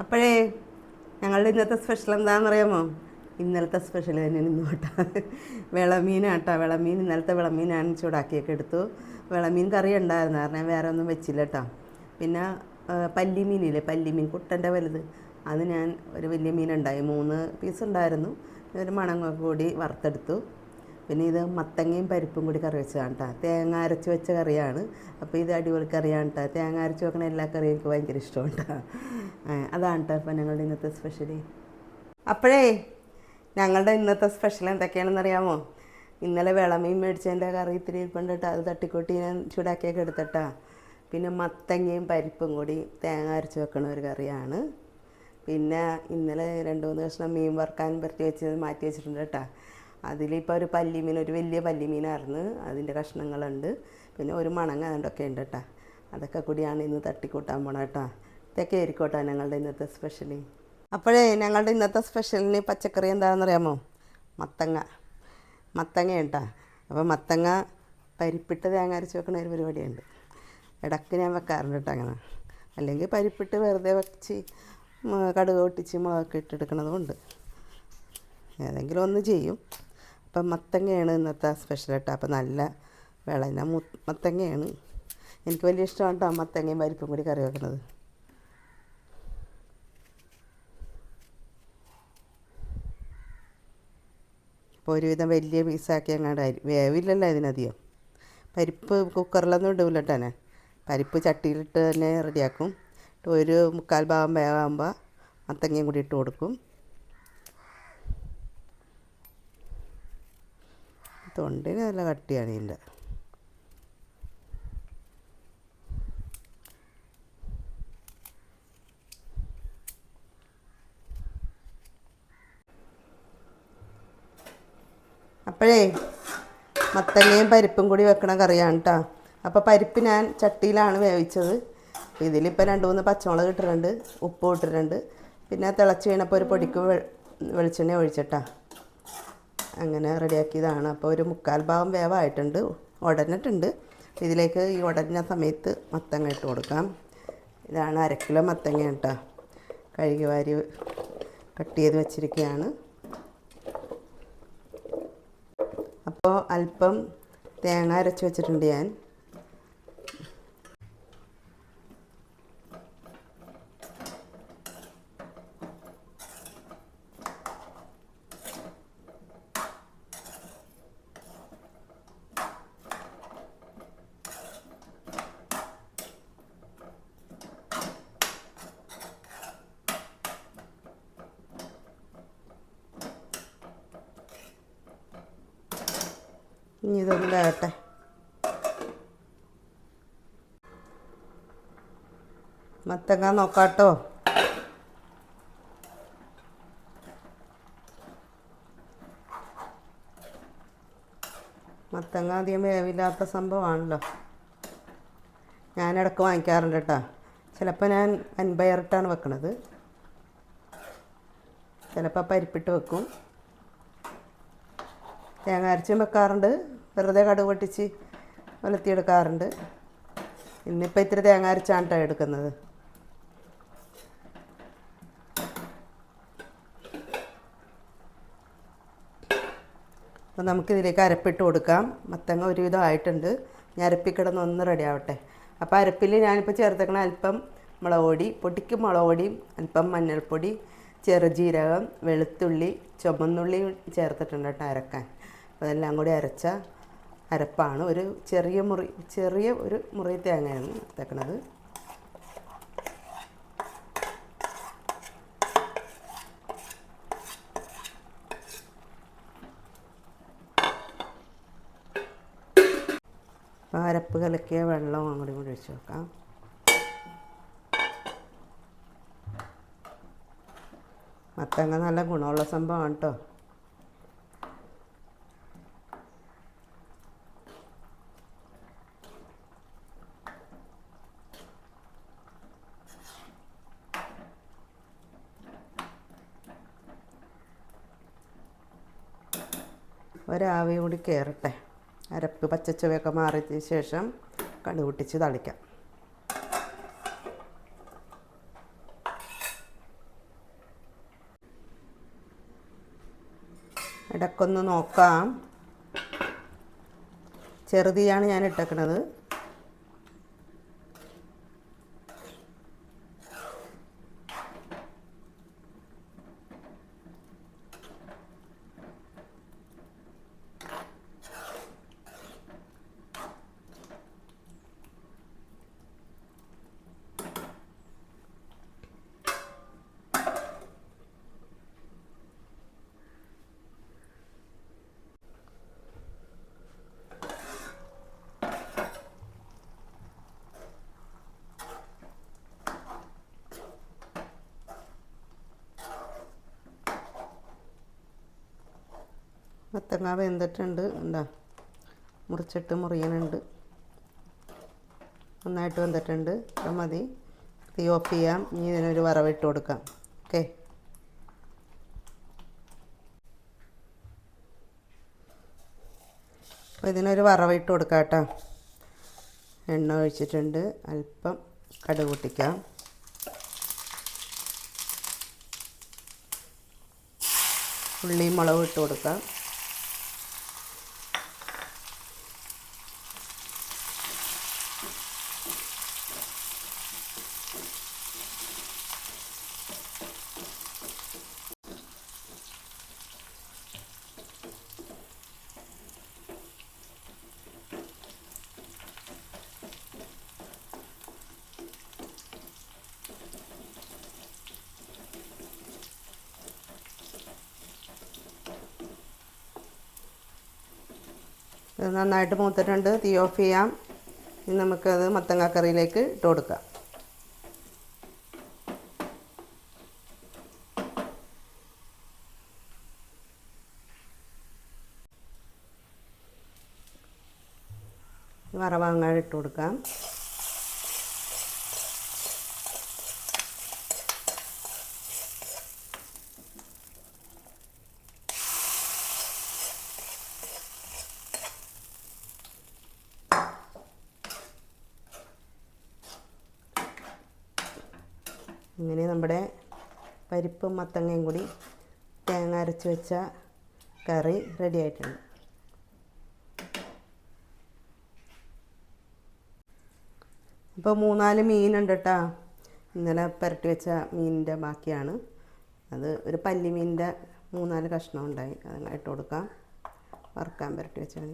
അപ്പോഴേ ഞങ്ങളുടെ ഇന്നത്തെ സ്പെഷ്യൽ എന്താണെന്നറിയാമോ? ഇന്നലത്തെ സ്പെഷ്യൽ തന്നെ ഇന്ന് കേട്ടോ. വിളമീനാട്ടോ. വിളമീൻ ഇന്നലത്തെ വിളമീൻ ഞാൻ ചൂടാക്കിയൊക്കെ എടുത്തു. വിളമീൻ കറി ഉണ്ടായിരുന്നു കാരണം വേറെ ഒന്നും വെച്ചില്ല കേട്ടോ. പിന്നെ പല്ലിമീനില്ലേ, പല്ലിമീൻ കുട്ടൻ്റെ വലുത്, അത് ഞാൻ ഒരു വലിയ മീനുണ്ടായി 3 പീസ് ഉണ്ടായിരുന്നു. ഒരു മണങ്ങൊക്കെ കൂടി വറുത്തെടുത്തു. പിന്നെ ഇത് മത്തങ്ങയും പരിപ്പും കൂടി കറി വെച്ചതാണ് കേട്ടോ. തേങ്ങ അരച്ച് വെച്ച കറിയാണ്. അപ്പോൾ ഇത് അടിപൊളി കറിയാണ് കേട്ടോ. തേങ്ങ അരച്ച് വെക്കണ എല്ലാ കറിയും എനിക്ക് ഭയങ്കര ഇഷ്ടമാണ് കേട്ടോ. അതാണ് കേട്ടോ ഇപ്പോൾ ഞങ്ങളുടെ ഇന്നത്തെ സ്പെഷ്യൽ. അപ്പോഴേ ഞങ്ങളുടെ ഇന്നത്തെ സ്പെഷ്യൽ എന്തൊക്കെയാണെന്ന് അറിയാമോ? ഇന്നലെ വിളമീൻ മേടിച്ചതിൻ്റെ കറി ഇത്തിരി ഇരിപ്പുണ്ട് കേട്ടോ. അത് തട്ടിക്കൂട്ടി ഞാൻ ചൂടാക്കിയൊക്കെ എടുത്തിട്ടാ. പിന്നെ മത്തങ്ങയും പരിപ്പും കൂടി തേങ്ങ അരച്ച് വെക്കണ ഒരു കറിയാണ്. പിന്നെ ഇന്നലെ 2-3 കഷ്ണം മീൻ വറുക്കാൻ പരത്തി വെച്ച് മാറ്റി വെച്ചിട്ടുണ്ട് കേട്ടോ. അതിലിപ്പോൾ ഒരു പല്ലിമീൻ, ഒരു വലിയ പല്ലിമീനായിരുന്നു, അതിൻ്റെ കഷ്ണങ്ങളുണ്ട്. പിന്നെ ഒരു മണങ്ങ അതുകൊണ്ടൊക്കെ ഉണ്ട് കേട്ടോ. അതൊക്കെ കൂടിയാണ് ഇന്ന് തട്ടിക്കൂട്ടാൻ പോണത് കേട്ടോ. ഇതൊക്കെ ആയിരിക്കോട്ടെ ഞങ്ങളുടെ ഇന്നത്തെ സ്പെഷ്യൽ. അപ്പോഴേ ഞങ്ങളുടെ ഇന്നത്തെ സ്പെഷ്യലിന് പച്ചക്കറി എന്താണെന്നറിയാമോ? മത്തങ്ങ കേട്ടോ. അപ്പോൾ മത്തങ്ങ പരിപ്പിട്ട് തേങ്ങ അരച്ച് വെക്കണ ഒരു പരിപാടിയുണ്ട്. ഇടയ്ക്ക് ഞാൻ വെക്കാറുണ്ട് കേട്ടോ അങ്ങനെ. അല്ലെങ്കിൽ പരിപ്പിട്ട് വെറുതെ വെച്ച് കടുക് പൊട്ടിച്ച് മുളകൊക്കെ ഇട്ടെടുക്കണതുകൊണ്ട് ഏതെങ്കിലും ഒന്ന് ചെയ്യും. അപ്പം മത്തങ്ങയാണ് ഇന്നത്തെ സ്പെഷ്യൽ കേട്ടോ. അപ്പോൾ നല്ല വിളഞ്ഞ മത്തങ്ങയാണ്. എനിക്ക് വലിയ ഇഷ്ടമാണ് കേട്ടോ മത്തങ്ങയും പരിപ്പും കൂടി കറി വെക്കുന്നത്. അപ്പോൾ ഒരുവിധം വലിയ പീസാക്കി അങ്ങോട്ട് വേവില്ലല്ലോ ഇതിനധികം. പരിപ്പ് കുക്കറിലൊന്നും ഇടില്ല കേട്ടോ. ഞാൻ പരിപ്പ് ചട്ടിയിലിട്ട് തന്നെ റെഡിയാക്കും. ഒരു 3/4 ഭാഗം വേവാകുമ്പോൾ മത്തങ്ങയും കൂടി ഇട്ട് കൊടുക്കും. തൊണ്ടിന് നല്ല കട്ടിയാണ് ഇതിൻ്റെ. അപ്പോഴേ മത്തങ്ങയും പരിപ്പും കൂടി വെക്കണ കറിയാണ് കേട്ടോ. അപ്പോൾ പരിപ്പ് ഞാൻ ചട്ടിയിലാണ് വേവിച്ചത്. ഇതിലിപ്പോൾ 2-3 പച്ചമുളക് ഇട്ടിട്ടുണ്ട്, ഉപ്പ് ഇട്ടിട്ടുണ്ട്. പിന്നെ തിളച്ച് കഴിഞ്ഞപ്പോൾ ഒരു പൊടിക്ക് വെളിച്ചെണ്ണ ഒഴിച്ചിട്ടാ അങ്ങനെ റെഡിയാക്കിയതാണ്. അപ്പോൾ ഒരു 3/4 ഭാഗം വേവായിട്ടുണ്ട്, ഉടഞ്ഞിട്ടുണ്ട്. ഇതിലേക്ക് ഈ ഉടഞ്ഞ സമയത്ത് മത്തങ്ങ ഇട്ട് കൊടുക്കാം. ഇതാണ് 1/2 കിലോ മത്തങ്ങ കേട്ടോ. കഴുകി വാരി കട്ട് ചെയ്ത് വെച്ചിരിക്കുകയാണ്. അപ്പോൾ അല്പം തേങ്ങ അരച്ച് വെച്ചിട്ടുണ്ട് ഞാൻ. ഇനി ഇതൊന്ന് വേകട്ടെ. മത്തങ്ങ നോക്കാട്ടോ. മത്തങ്ങ അധികം വേവില്ലാത്ത സംഭവമാണല്ലോ. ഞാനിടയ്ക്ക് വാങ്ങിക്കാറുണ്ട് കേട്ടോ. ചിലപ്പോൾ ഞാൻ അൻപയറിട്ടാണ് വെക്കണത്, ചിലപ്പോൾ പരിപ്പിട്ട് വെക്കും. തേങ്ങ അരച്ചും വെക്കാറുണ്ട്, വെറുതെ കടുക് പൊട്ടിച്ച് വലത്തിയെടുക്കാറുണ്ട്. ഇന്നിപ്പോൾ ഇത്തിരി തേങ്ങ അരച്ചാണ് കേട്ടോ എടുക്കുന്നത്. അപ്പോൾ നമുക്കിതിലേക്ക് അരപ്പിട്ട് കൊടുക്കാം. മത്തങ്ങ ഒരുവിധം ആയിട്ടുണ്ട്. ഞാൻ അരപ്പിക്കിടന്ന് ഒന്ന് റെഡി ആവട്ടെ. അപ്പോൾ അരപ്പിൽ ഞാനിപ്പോൾ ചേർത്തേക്കണ അല്പം മുളക് പൊടി, പൊടിക്ക് മുളക് പൊടിയും അല്പം മഞ്ഞൾപ്പൊടി, ചെറുജീരകം, വെളുത്തുള്ളി, ചുമന്നുള്ളി ചേർത്തിട്ടുണ്ട് കേട്ടോ അരക്കാൻ. അപ്പോൾ അതെല്ലാം കൂടി അരച്ച അരപ്പാണ്. ഒരു ചെറിയ ഒരു മുറി തേങ്ങയാണ് എടുത്തേക്കണത്. അപ്പോൾ അരപ്പ് കലക്കിയ വെള്ളം അങ്ങോട്ടും കൂടി ഒഴിച്ച് വെക്കാം. മത്തങ്ങ നല്ല ഗുണമുള്ള സംഭവമാണ് കേട്ടോ. ഒരാവി കൂടി കയറട്ടെ. അരപ്പ് പച്ചച്ചുവയൊക്കെ മാറിയതിന് ശേഷം കടുക് പൊട്ടിച്ച് തളിക്കാം. ഇടയ്ക്കൊന്ന് നോക്കാം. ചെറുതീയാണ് ഞാൻ ഇട്ടേക്കണത്. മത്തങ്ങ വെന്തിട്ടുണ്ട്. എന്താ മുറിച്ചിട്ട് മുറിയനുണ്ട്. നന്നായിട്ട് വെന്തിട്ടുണ്ട്. അത് മതി. തീ ഓഫ് ചെയ്യാം. ഇനി ഇതിനൊരു വറവിട്ട് കൊടുക്കാം. ഓക്കെ. അപ്പോൾ ഇതിനൊരു വറവിട്ട് കൊടുക്കാം കേട്ടോ. എണ്ണ ഒഴിച്ചിട്ടുണ്ട്. അല്പം കടുക് പൊട്ടിക്കാം. ഉള്ളിയും മുളകും ഇട്ട് കൊടുക്കാം. ഇത് നന്നായിട്ട് മൂത്തിട്ടുണ്ട്. തീ ഓഫ് ചെയ്യാം. ഇനി നമുക്കത് മത്തങ്ങ കറിയിലേക്ക് ഇട്ട് കൊടുക്കാം. വറവാങ്ങാൻ ഇട്ട് കൊടുക്കാം. ഇങ്ങനെ നമ്മുടെ പരിപ്പും മത്തങ്ങയും കൂടി തേങ്ങ അരച്ച് വെച്ച കറി റെഡി ആയിട്ടുണ്ട്. ഇപ്പോൾ 3-4 മീനുണ്ട് കേട്ടോ. ഇന്നലെ പുരട്ടി വെച്ച മീനിൻ്റെ ബാക്കിയാണ്. അത് ഒരു പല്ലി മീനിൻ്റെ 3-4 കഷ്ണം ഉണ്ടായി. അതങ്ങനെ ഇട്ട് കൊടുക്കാം. വറുക്കാൻ പുരട്ടി വെച്ചാൽ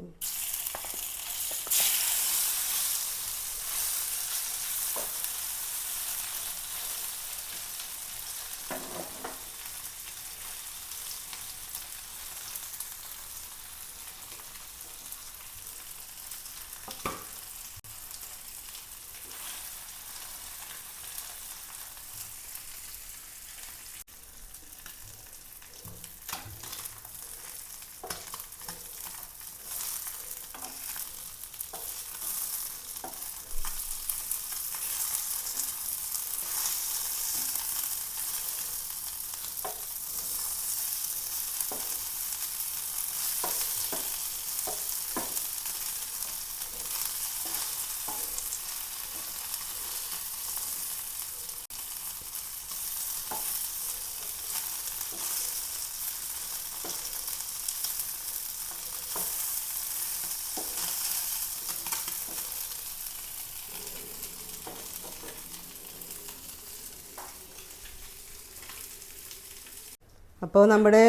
അപ്പോൾ നമ്മുടെ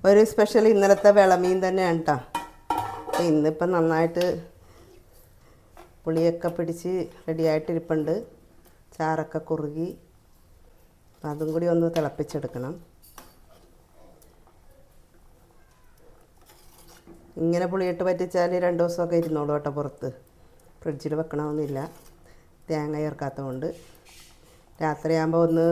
ഒരു സ്പെഷ്യൽ ഇന്നലത്തെ വിളമീൻ തന്നെയാണ് കേട്ടോ. അപ്പോൾ ഇന്നിപ്പം നന്നായിട്ട് പുളിയൊക്കെ പിടിച്ച് റെഡിയായിട്ടിരിപ്പുണ്ട്. ചാറൊക്കെ കുറുകി. അപ്പം അതും കൂടി ഒന്ന് തിളപ്പിച്ചെടുക്കണം. ഇങ്ങനെ പുളിയിട്ട് പറ്റിച്ചാൽ 2 ദിവസമൊക്കെ ഇരുന്നോളൂ കേട്ടോ. പുറത്ത് ഫ്രിഡ്ജിൽ വെക്കണമെന്നില്ല, തേങ്ങ ചേർക്കാത്തതുകൊണ്ട്. രാത്രിയാകുമ്പോൾ ഒന്ന്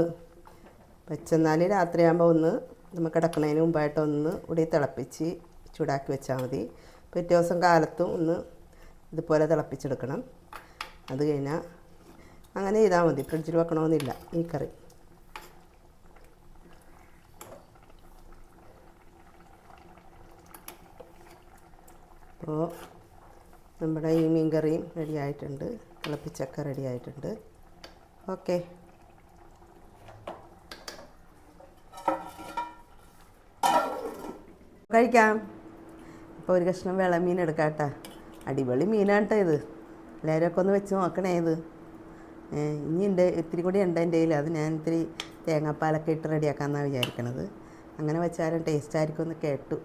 വെച്ചെന്നാൽ രാത്രിയാകുമ്പോൾ ഒന്ന് നമുക്ക് കിടക്കുന്നതിന് മുമ്പായിട്ടൊന്ന് കൂടി തിളപ്പിച്ച് ചൂടാക്കി വെച്ചാൽ മതി. പിറ്റേ ദിവസം കാലത്തും ഒന്ന് ഇതുപോലെ തിളപ്പിച്ചെടുക്കണം. അത് കഴിഞ്ഞാൽ അങ്ങനെ ചെയ്താൽ മതി. ഫ്രിഡ്ജിൽ വെക്കണമെന്നില്ല ഈ കറി. അപ്പോൾ നമ്മുടെ ഈ മീൻ കറിയും റെഡി ആയിട്ടുണ്ട്. തിളപ്പിച്ചൊക്കെ റെഡി ആയിട്ടുണ്ട്. ഓക്കെ. കഴിക്കാം. അപ്പോൾ ഒരു കഷ്ണം വിളമീൻ എടുക്കാം കേട്ടോ. അടിപൊളി മീനാണ് കേട്ടോ ഇത്. എല്ലാവരും ഒന്ന് വെച്ച് നോക്കണേ ഇത്. ഇനി ഉണ്ട്, ഇത്തിരി കൂടി ഉണ്ട് എൻ്റെ കയ്യിൽ. അത് ഞാൻ ഇത്തിരി തേങ്ങാപ്പാലൊക്കെ ഇട്ട് റെഡിയാക്കാമെന്നാണ് വിചാരിക്കണത്. അങ്ങനെ വെച്ചാലും ടേസ്റ്റ് ആയിരിക്കും എന്ന് കേട്ടു.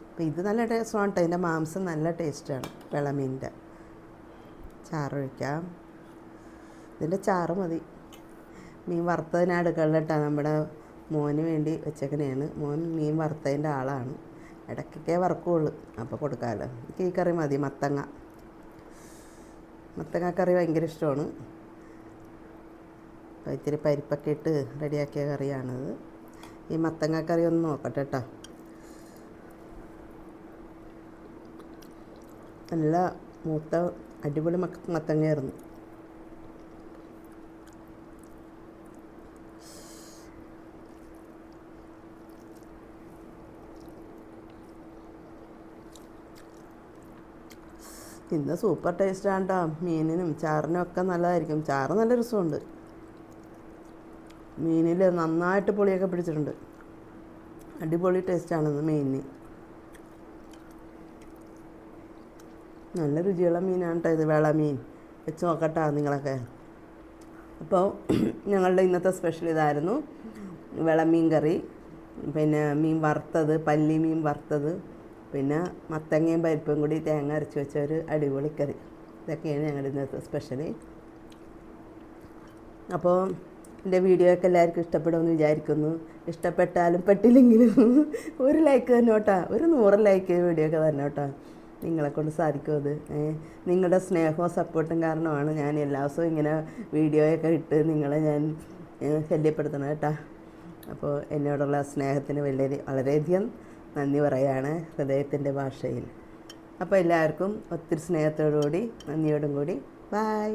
അപ്പോൾ ഇത് നല്ല ടേസ്റ്റാണ് കേട്ടോ. ഇതിൻ്റെ മാംസം നല്ല ടേസ്റ്റാണ്. വിളമീനിൻ്റെ ചാറൊഴിക്കാം. ഇതിൻ്റെ ചാറ് മതി. മീൻ വറുത്തതിനാണ് എടുക്കണില്ല കേട്ടോ. നമ്മുടെ മോന് വേണ്ടി വെച്ചേക്കണേണ്. മോൻ മീൻ വറുത്തതിൻ്റെ ആളാണ്. ഇടയ്ക്കൊക്കെ വറുക്കുള്ളൂ, അപ്പോൾ കൊടുക്കാമല്ലോ. എനിക്ക് ഈ കറി മതി. മത്തങ്ങ കറി ഭയങ്കര ഇഷ്ടമാണ്. അപ്പോൾ ഇത്തിരി പരിപ്പൊക്കെ ഇട്ട് റെഡിയാക്കിയ കറിയാണിത്. ഈ മത്തങ്ങ കറി ഒന്ന് നോക്കട്ടെ കേട്ടോ. നല്ല മൂത്ത അടിപൊളി മത്തങ്ങയായിരുന്നു. ഇന്ന് സൂപ്പർ ടേസ്റ്റാണ് കേട്ടോ. മീനിനും ചാറിനും ഒക്കെ നല്ലതായിരിക്കും. ചാറ് നല്ല രസമുണ്ട്. മീനിൽ നന്നായിട്ട് പുളിയൊക്കെ പിടിച്ചിട്ടുണ്ട്. അടിപൊളി ടേസ്റ്റാണ് ഇന്ന് മീനിന്. നല്ല രുചിയുള്ള മീനാണ് കേട്ടോ ഇത്. വിളമീൻ വെച്ച് നോക്കട്ടോ നിങ്ങളൊക്കെ. അപ്പോൾ ഞങ്ങളുടെ ഇന്നത്തെ സ്പെഷ്യൽ ഇതായിരുന്നു. വിളമീൻ കറി, പിന്നെ മീൻ വറുത്തത്, പല്ലി മീൻ വറുത്തത്, പിന്നെ മത്തങ്ങയും പരിപ്പും കൂടി തേങ്ങ അരച്ച് വെച്ച ഒരു അടിപൊളി കറി. ഇതൊക്കെയാണ് ഞങ്ങളുടെ ഇന്നത്തെ സ്പെഷ്യൽ. അപ്പോൾ എൻ്റെ വീഡിയോ ഒക്കെ എല്ലാവർക്കും ഇഷ്ടപ്പെടുമെന്ന് വിചാരിക്കുന്നു. ഇഷ്ടപ്പെട്ടാലും പെട്ടില്ലെങ്കിലും ഒരു ലൈക്ക് തന്നെ കേട്ടോ. ഒരു 100 ലൈക്ക് വീഡിയോ ഒക്കെ തന്നെ കേട്ടോ. നിങ്ങളെക്കൊണ്ട് സാധിക്കും അത്. നിങ്ങളുടെ സ്നേഹവും സപ്പോർട്ടും കാരണമാണ് ഞാൻ എല്ലാ ദിവസവും ഇങ്ങനെ വീഡിയോയൊക്കെ ഇട്ട് നിങ്ങളെ ഞാൻ ശല്യപ്പെടുത്തണം കേട്ടോ. അപ്പോൾ എന്നോടുള്ള സ്നേഹത്തിന് വളരെയധികം നന്ദി പറയുകയാണ് ഹൃദയത്തിൻ്റെ ഭാഷയിൽ. അപ്പോൾ എല്ലാവർക്കും ഒത്തിരി സ്നേഹത്തോടു കൂടി, നന്ദിയോടും കൂടി, ബൈ.